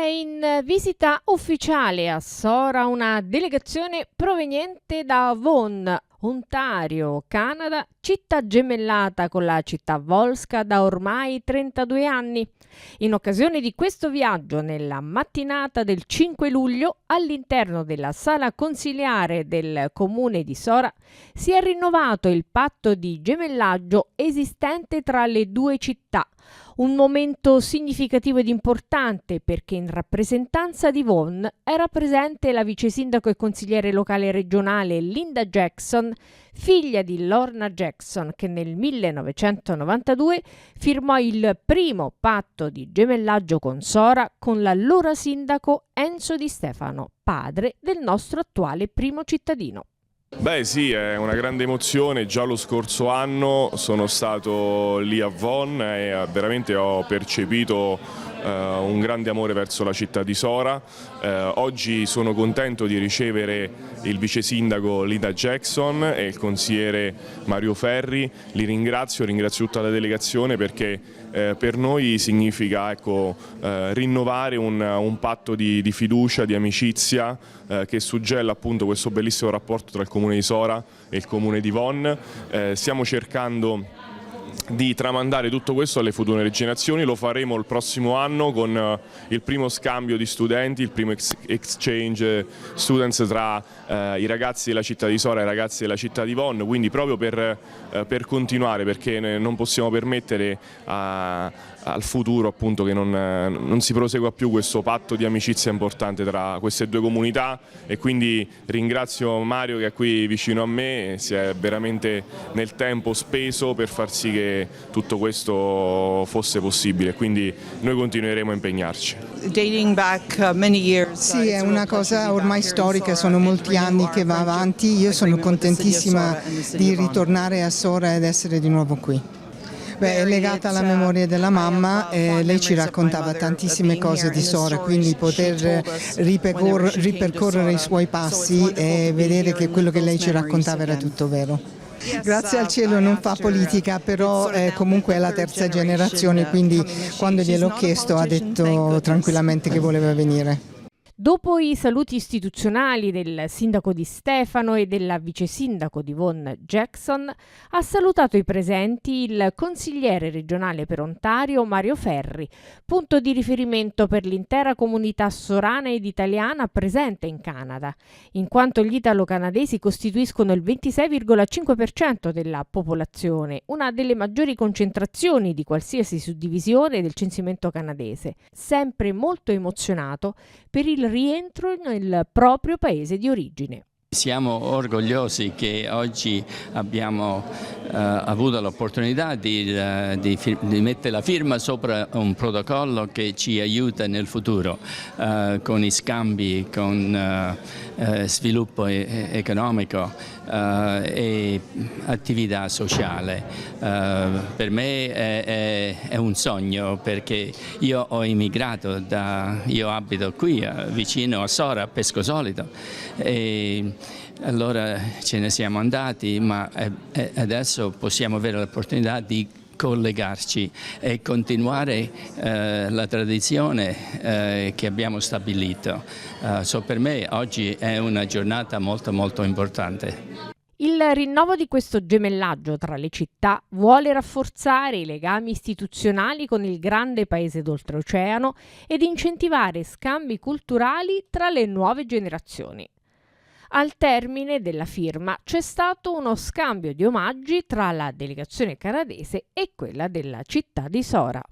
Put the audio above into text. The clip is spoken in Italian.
in visita ufficiale a Sora una delegazione proveniente da Vaughan, Ontario, Canada, città gemellata con la città volsca da ormai 32 anni. In occasione di questo viaggio, nella mattinata del 5 luglio, all'interno della sala consiliare del comune di Sora, si è rinnovato il patto di gemellaggio esistente tra le due città. Un momento significativo ed importante perché in rappresentanza di Vaughan era presente la vice sindaco e consigliere locale regionale Linda Jackson, figlia di Lorna Jackson, che nel 1992 firmò il primo patto di gemellaggio con Sora con l'allora sindaco Enzo Di Stefano, padre del nostro attuale primo cittadino. Beh sì, è una grande emozione. Già lo scorso anno sono stato lì a Vaughan e veramente ho percepito un grande amore verso la città di Sora. Oggi sono contento di ricevere il vice sindaco Linda Jackson e il consigliere Mario Ferri. Li ringrazio tutta la delegazione perché per noi significa rinnovare un patto di fiducia, di amicizia che suggella appunto questo bellissimo rapporto tra il comune di Sora e il comune di Vaughan. Stiamo cercando di tramandare tutto questo alle future generazioni. Lo faremo il prossimo anno con il primo scambio di studenti, il primo exchange students tra i ragazzi della città di Sora e i ragazzi della città di Vaughan, quindi proprio per continuare, perché non possiamo permettere al futuro appunto che non si prosegua più questo patto di amicizia importante tra queste due comunità. E quindi ringrazio Mario che è qui vicino a me, si è veramente nel tempo speso per far sì che tutto questo fosse possibile, quindi noi continueremo a impegnarci. Sì, è una cosa ormai storica, sono molti anni che va avanti. Io sono contentissima di ritornare a Sora ed essere di nuovo qui. È legata alla memoria della mamma, lei ci raccontava tantissime cose di Sora, quindi poter ripercorrere i suoi passi e vedere che quello che lei ci raccontava era tutto vero. Grazie al cielo non fa politica, però comunque è la terza generazione, quindi quando gliel'ho chiesto ha detto tranquillamente che voleva venire. Dopo i saluti istituzionali del sindaco Di Stefano e della vice sindaco di Vaughan Jackson, ha salutato i presenti il consigliere regionale per Ontario Mario Ferri, punto di riferimento per l'intera comunità sorana ed italiana presente in Canada, in quanto gli italo-canadesi costituiscono il 26,5% della popolazione, una delle maggiori concentrazioni di qualsiasi suddivisione del censimento canadese, sempre molto emozionato per il rientro nel proprio paese di origine. Siamo orgogliosi che oggi abbiamo avuto l'opportunità di mettere la firma sopra un protocollo che ci aiuta nel futuro con i scambi, con sviluppo economico e attività sociale. Per me è un sogno perché io ho immigrato, io abito qui vicino a Sora, a Pescosolito, e allora ce ne siamo andati, ma adesso possiamo avere l'opportunità di collegarci e continuare la tradizione che abbiamo stabilito. Per me oggi è una giornata molto molto importante. Il rinnovo di questo gemellaggio tra le città vuole rafforzare i legami istituzionali con il grande paese d'oltreoceano ed incentivare scambi culturali tra le nuove generazioni. Al termine della firma c'è stato uno scambio di omaggi tra la delegazione canadese e quella della città di Sora.